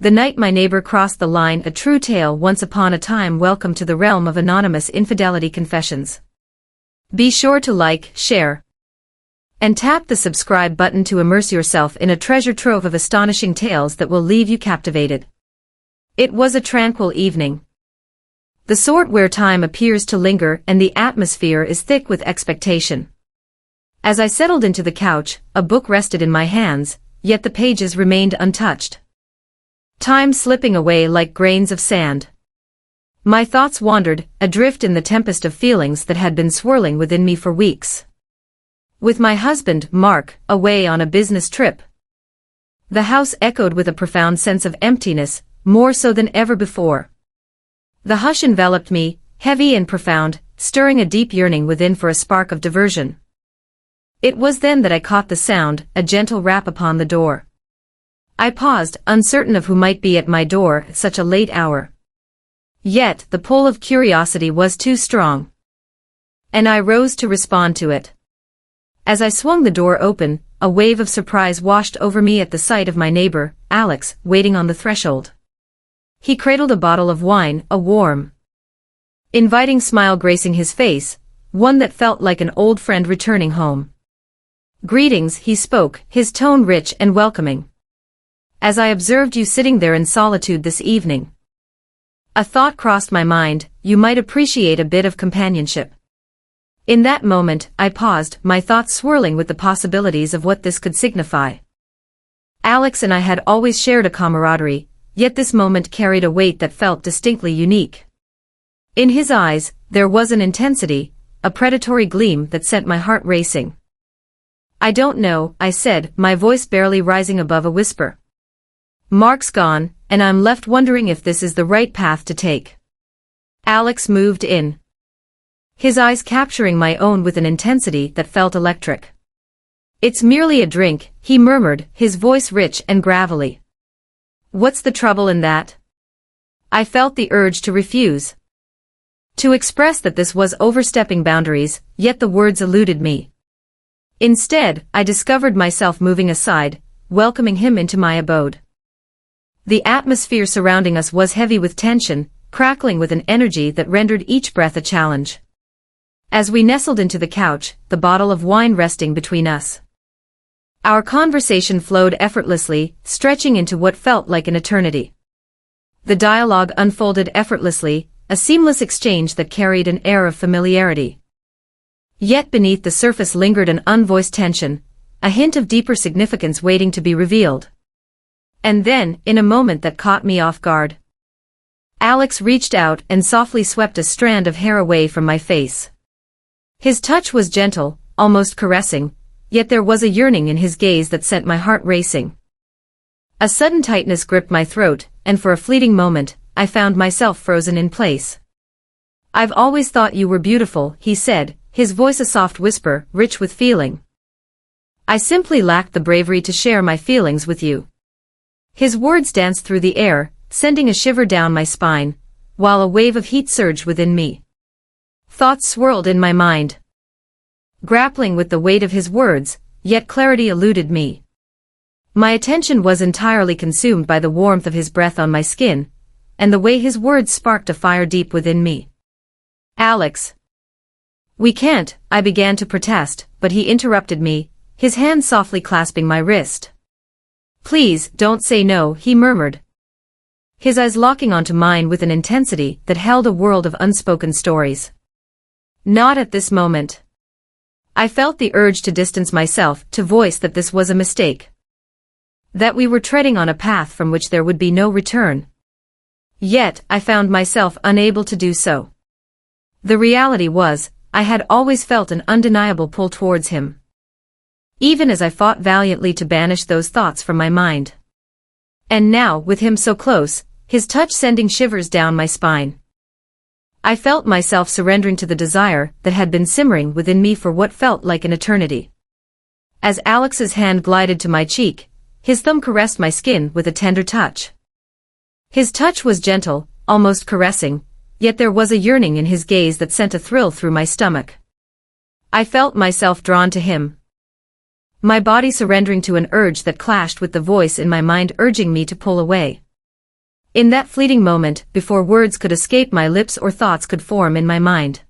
The night my neighbor crossed the line, a true tale once upon a time. Welcome to the realm of anonymous infidelity confessions. Be sure to like, share, and tap the subscribe button to immerse yourself in a treasure trove of astonishing tales that will leave you captivated. It was a tranquil evening. The sort where time appears to linger and the atmosphere is thick with expectation. As I settled into the couch, a book rested in my hands, yet the pages remained untouched. Time slipping away like grains of sand. My thoughts wandered, adrift in the tempest of feelings that had been swirling within me for weeks. With my husband, Mark, away on a business trip, the house echoed with a profound sense of emptiness, more so than ever before. The hush enveloped me, heavy and profound, stirring a deep yearning within for a spark of diversion. It was then that I caught the sound, a gentle rap upon the door. I paused, uncertain of who might be at my door at such a late hour. Yet, the pull of curiosity was too strong, and I rose to respond to it. As I swung the door open, a wave of surprise washed over me at the sight of my neighbor, Alex, waiting on the threshold. He cradled a bottle of wine, a warm, inviting smile gracing his face, one that felt like an old friend returning home. "Greetings," he spoke, his tone rich and welcoming. "As I observed you sitting there in solitude this evening, a thought crossed my mind, you might appreciate a bit of companionship." In that moment, I paused, my thoughts swirling with the possibilities of what this could signify. Alex and I had always shared a camaraderie, yet this moment carried a weight that felt distinctly unique. In his eyes, there was an intensity, a predatory gleam that sent my heart racing. "I don't know," I said, my voice barely rising above a whisper. "Mark's gone, and I'm left wondering if this is the right path to take." Alex moved in, his eyes capturing my own with an intensity that felt electric. "It's merely a drink," he murmured, his voice rich and gravelly. "What's the trouble in that?" I felt the urge to refuse, to express that this was overstepping boundaries, yet the words eluded me. Instead, I discovered myself moving aside, welcoming him into my abode. The atmosphere surrounding us was heavy with tension, crackling with an energy that rendered each breath a challenge. As we nestled into the couch, the bottle of wine resting between us, our conversation flowed effortlessly, stretching into what felt like an eternity. The dialogue unfolded effortlessly, a seamless exchange that carried an air of familiarity. Yet beneath the surface lingered an unvoiced tension, a hint of deeper significance waiting to be revealed. And then, in a moment that caught me off guard, Alex reached out and softly swept a strand of hair away from my face. His touch was gentle, almost caressing, yet there was a yearning in his gaze that sent my heart racing. A sudden tightness gripped my throat, and for a fleeting moment, I found myself frozen in place. "I've always thought you were beautiful," he said, his voice a soft whisper, rich with feeling. "I simply lacked the bravery to share my feelings with you." His words danced through the air, sending a shiver down my spine, while a wave of heat surged within me. Thoughts swirled in my mind, grappling with the weight of his words, yet clarity eluded me. My attention was entirely consumed by the warmth of his breath on my skin, and the way his words sparked a fire deep within me. "Alex, we can't," I began to protest, but he interrupted me, his hand softly clasping my wrist. "Please, don't say no," he murmured, his eyes locking onto mine with an intensity that held a world of unspoken stories. "Not at this moment." I felt the urge to distance myself, to voice that this was a mistake, that we were treading on a path from which there would be no return. Yet, I found myself unable to do so. The reality was, I had always felt an undeniable pull towards him, even as I fought valiantly to banish those thoughts from my mind. And now, with him so close, his touch sending shivers down my spine, I felt myself surrendering to the desire that had been simmering within me for what felt like an eternity. As Alex's hand glided to my cheek, his thumb caressed my skin with a tender touch. His touch was gentle, almost caressing, yet there was a yearning in his gaze that sent a thrill through my stomach. I felt myself drawn to him, my body surrendering to an urge that clashed with the voice in my mind urging me to pull away. In that fleeting moment, before words could escape my lips or thoughts could form in my mind,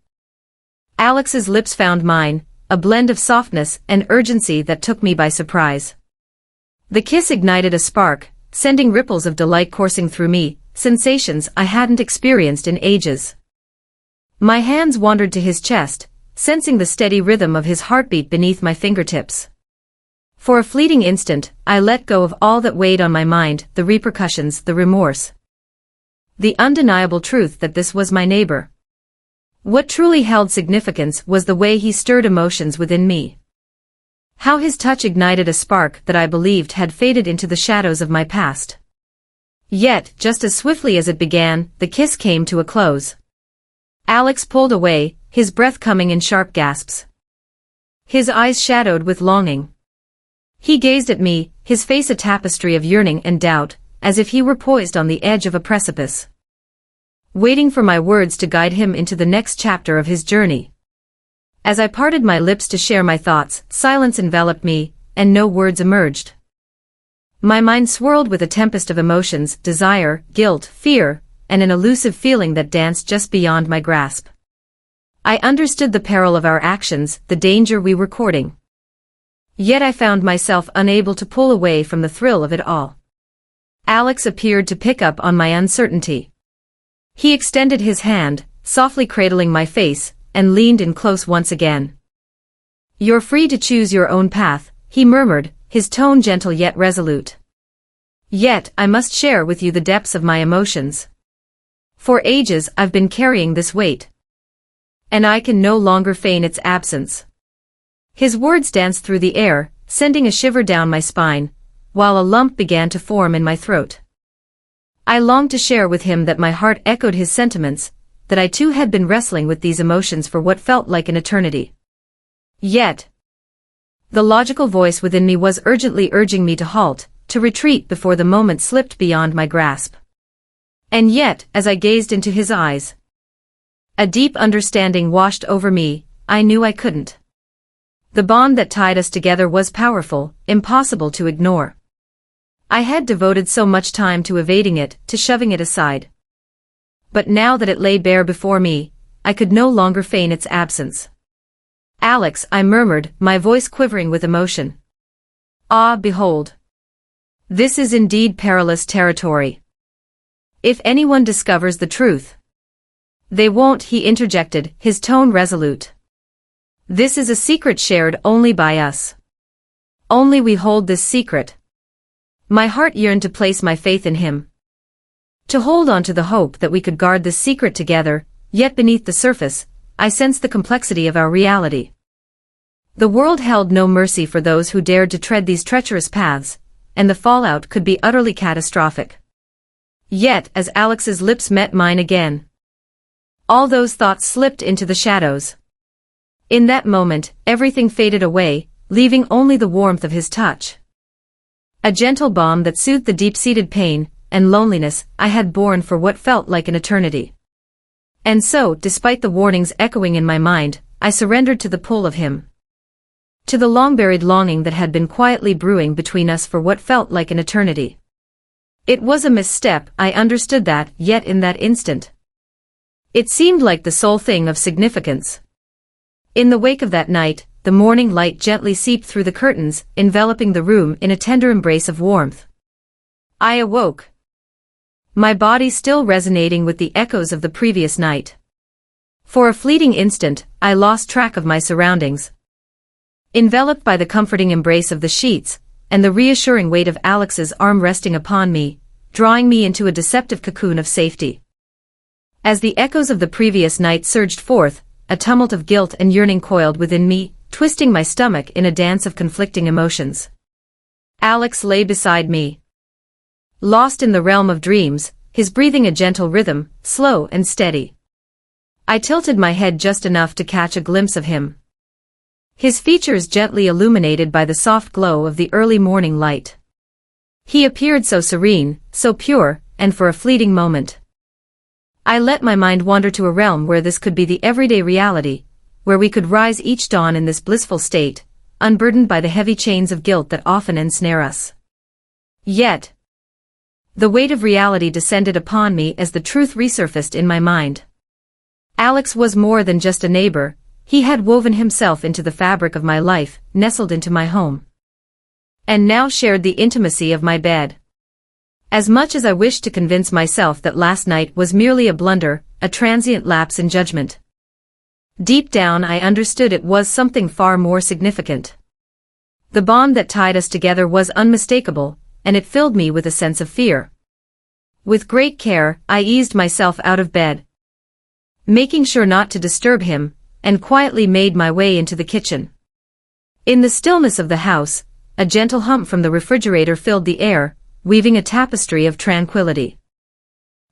Alex's lips found mine, a blend of softness and urgency that took me by surprise. The kiss ignited a spark, sending ripples of delight coursing through me, sensations I hadn't experienced in ages. My hands wandered to his chest, sensing the steady rhythm of his heartbeat beneath my fingertips. For a fleeting instant, I let go of all that weighed on my mind, the repercussions, the remorse. The undeniable truth that this was my neighbor. What truly held significance was the way he stirred emotions within me. How his touch ignited a spark that I believed had faded into the shadows of my past. Yet, just as swiftly as it began, the kiss came to a close. Alex pulled away, his breath coming in sharp gasps. His eyes shadowed with longing. He gazed at me, his face a tapestry of yearning and doubt, as if he were poised on the edge of a precipice, waiting for my words to guide him into the next chapter of his journey. As I parted my lips to share my thoughts, silence enveloped me, and no words emerged. My mind swirled with a tempest of emotions, desire, guilt, fear, and an elusive feeling that danced just beyond my grasp. I understood the peril of our actions, the danger we were courting. Yet I found myself unable to pull away from the thrill of it all. Alex appeared to pick up on my uncertainty. He extended his hand, softly cradling my face, and leaned in close once again. "You're free to choose your own path," he murmured, his tone gentle yet resolute. "Yet, I must share with you the depths of my emotions. For ages I've been carrying this weight, and I can no longer feign its absence." His words danced through the air, sending a shiver down my spine, while a lump began to form in my throat. I longed to share with him that my heart echoed his sentiments, that I too had been wrestling with these emotions for what felt like an eternity. Yet, the logical voice within me was urgently urging me to halt, to retreat before the moment slipped beyond my grasp. And yet, as I gazed into his eyes, a deep understanding washed over me. I knew I couldn't. The bond that tied us together was powerful, impossible to ignore. I had devoted so much time to evading it, to shoving it aside. But now that it lay bare before me, I could no longer feign its absence. "Alex," I murmured, my voice quivering with emotion. "Ah, behold. This is indeed perilous territory. If anyone discovers the truth—" "They won't," he interjected, his tone resolute. "This is a secret shared only by us. Only we hold this secret." My heart yearned to place my faith in him, to hold on to the hope that we could guard this secret together, yet beneath the surface, I sensed the complexity of our reality. The world held no mercy for those who dared to tread these treacherous paths, and the fallout could be utterly catastrophic. Yet, as Alex's lips met mine again, all those thoughts slipped into the shadows. In that moment, everything faded away, leaving only the warmth of his touch. A gentle balm that soothed the deep-seated pain and loneliness I had borne for what felt like an eternity. And so, despite the warnings echoing in my mind, I surrendered to the pull of him. To the long-buried longing that had been quietly brewing between us for what felt like an eternity. It was a misstep, I understood that, yet in that instant, it seemed like the sole thing of significance. In the wake of that night, the morning light gently seeped through the curtains, enveloping the room in a tender embrace of warmth. I awoke, my body still resonating with the echoes of the previous night. For a fleeting instant, I lost track of my surroundings. Enveloped by the comforting embrace of the sheets, and the reassuring weight of Alex's arm resting upon me, drawing me into a deceptive cocoon of safety. As the echoes of the previous night surged forth, a tumult of guilt and yearning coiled within me, twisting my stomach in a dance of conflicting emotions. Alex lay beside me, lost in the realm of dreams, his breathing a gentle rhythm, slow and steady. I tilted my head just enough to catch a glimpse of him, his features gently illuminated by the soft glow of the early morning light. He appeared so serene, so pure, and for a fleeting moment, I let my mind wander to a realm where this could be the everyday reality, where we could rise each dawn in this blissful state, unburdened by the heavy chains of guilt that often ensnare us. Yet, The weight of reality descended upon me as the truth resurfaced in my mind. Alex was more than just a neighbor, he had woven himself into the fabric of my life, nestled into my home, and now shared the intimacy of my bed. As much as I wished to convince myself that last night was merely a blunder, a transient lapse in judgment, deep down I understood it was something far more significant. The bond that tied us together was unmistakable, and it filled me with a sense of fear. With great care, I eased myself out of bed, making sure not to disturb him, and quietly made my way into the kitchen. In the stillness of the house, a gentle hum from the refrigerator filled the air, weaving a tapestry of tranquility.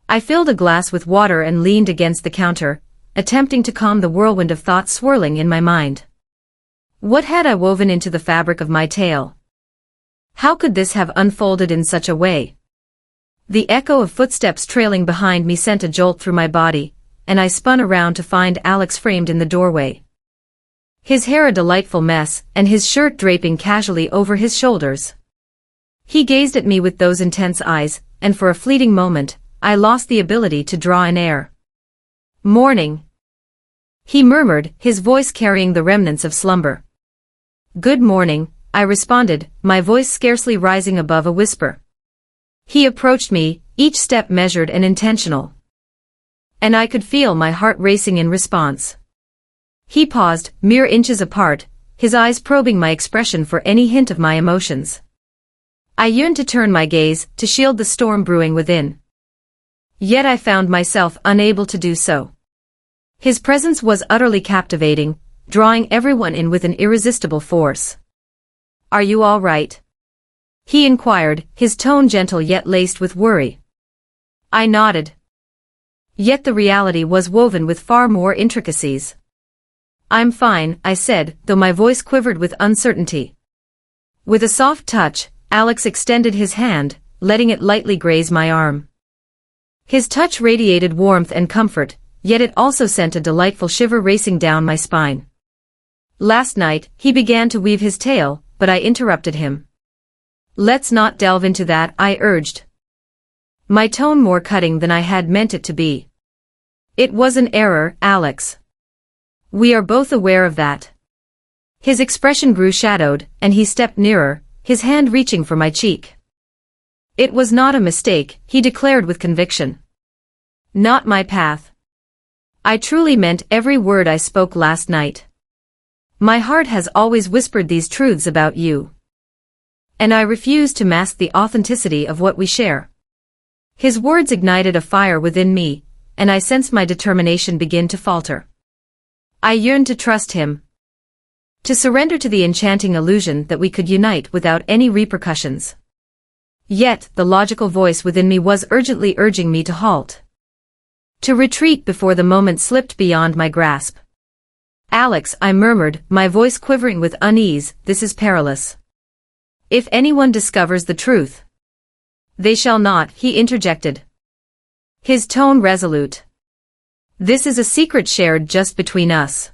I filled a glass with water and leaned against the counter, attempting to calm the whirlwind of thoughts swirling in my mind. What had I woven into the fabric of my tale? How could this have unfolded in such a way? The echo of footsteps trailing behind me sent a jolt through my body, and I spun around to find Alex framed in the doorway. His hair a delightful mess, and his shirt draping casually over his shoulders. He gazed at me with those intense eyes, and for a fleeting moment, I lost the ability to draw an air. "Morning," he murmured, his voice carrying the remnants of slumber. "Good morning," I responded, my voice scarcely rising above a whisper. He approached me, each step measured and intentional, and I could feel my heart racing in response. He paused, mere inches apart, his eyes probing my expression for any hint of my emotions. I yearned to turn my gaze, to shield the storm brewing within. Yet I found myself unable to do so. His presence was utterly captivating, drawing everyone in with an irresistible force. "Are you all right?" he inquired, his tone gentle yet laced with worry. I nodded. Yet the reality was woven with far more intricacies. "I'm fine," I said, though my voice quivered with uncertainty. With a soft touch, Alex extended his hand, letting it lightly graze my arm. His touch radiated warmth and comfort, yet it also sent a delightful shiver racing down my spine. "Last night," he began to weave his tale, but I interrupted him. "Let's not delve into that," I urged, my tone more cutting than I had meant it to be. "It was an error, Alex. We are both aware of that." His expression grew shadowed, and he stepped nearer, his hand reaching for my cheek. "It was not a mistake," he declared with conviction. "Not my path. I truly meant every word I spoke last night. My heart has always whispered these truths about you, and I refuse to mask the authenticity of what we share." His words ignited a fire within me, and I sensed my determination begin to falter. I yearned to trust him, to surrender to the enchanting illusion that we could unite without any repercussions. Yet, the logical voice within me was urgently urging me to halt, to retreat before the moment slipped beyond my grasp. "Alex," I murmured, my voice quivering with unease, "this is perilous. If anyone discovers the truth—" "They shall not," he interjected, his tone resolute. "This is a secret shared just between us.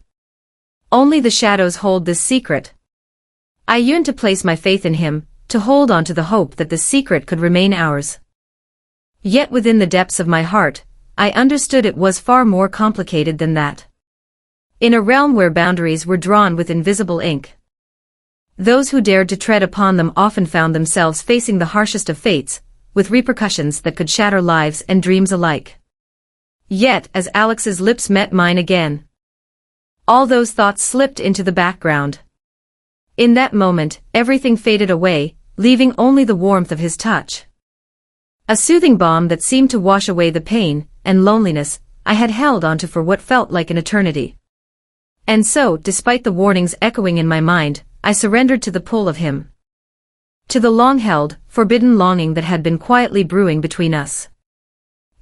Only the shadows hold this secret." I yearned to place my faith in him, to hold on to the hope that this secret could remain ours. Yet within the depths of my heart, I understood it was far more complicated than that. In a realm where boundaries were drawn with invisible ink, those who dared to tread upon them often found themselves facing the harshest of fates, with repercussions that could shatter lives and dreams alike. Yet, as Alex's lips met mine again, all those thoughts slipped into the background. In that moment, everything faded away, leaving only the warmth of his touch. A soothing balm that seemed to wash away the pain and loneliness I had held onto for what felt like an eternity. And so, despite the warnings echoing in my mind, I surrendered to the pull of him, to the long-held, forbidden longing that had been quietly brewing between us.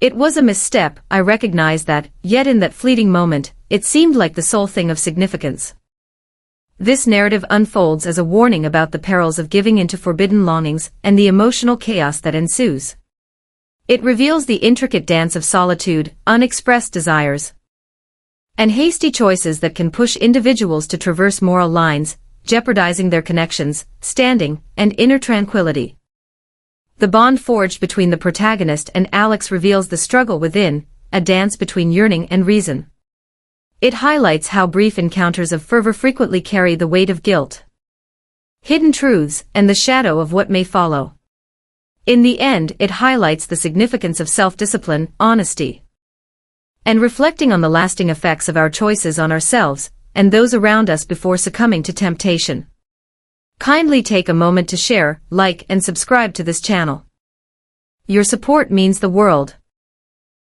It was a misstep, I recognized that, yet in that fleeting moment, it seemed like the sole thing of significance. This narrative unfolds as a warning about the perils of giving into forbidden longings and the emotional chaos that ensues. It reveals the intricate dance of solitude, unexpressed desires, and hasty choices that can push individuals to traverse moral lines, jeopardizing their connections, standing, and inner tranquility. The bond forged between the protagonist and Alex reveals the struggle within, a dance between yearning and reason. It highlights how brief encounters of fervor frequently carry the weight of guilt, hidden truths, and the shadow of what may follow. In the end, it highlights the significance of self-discipline, honesty, and reflecting on the lasting effects of our choices on ourselves and those around us before succumbing to temptation. Kindly take a moment to share, like, and subscribe to this channel. Your support means the world.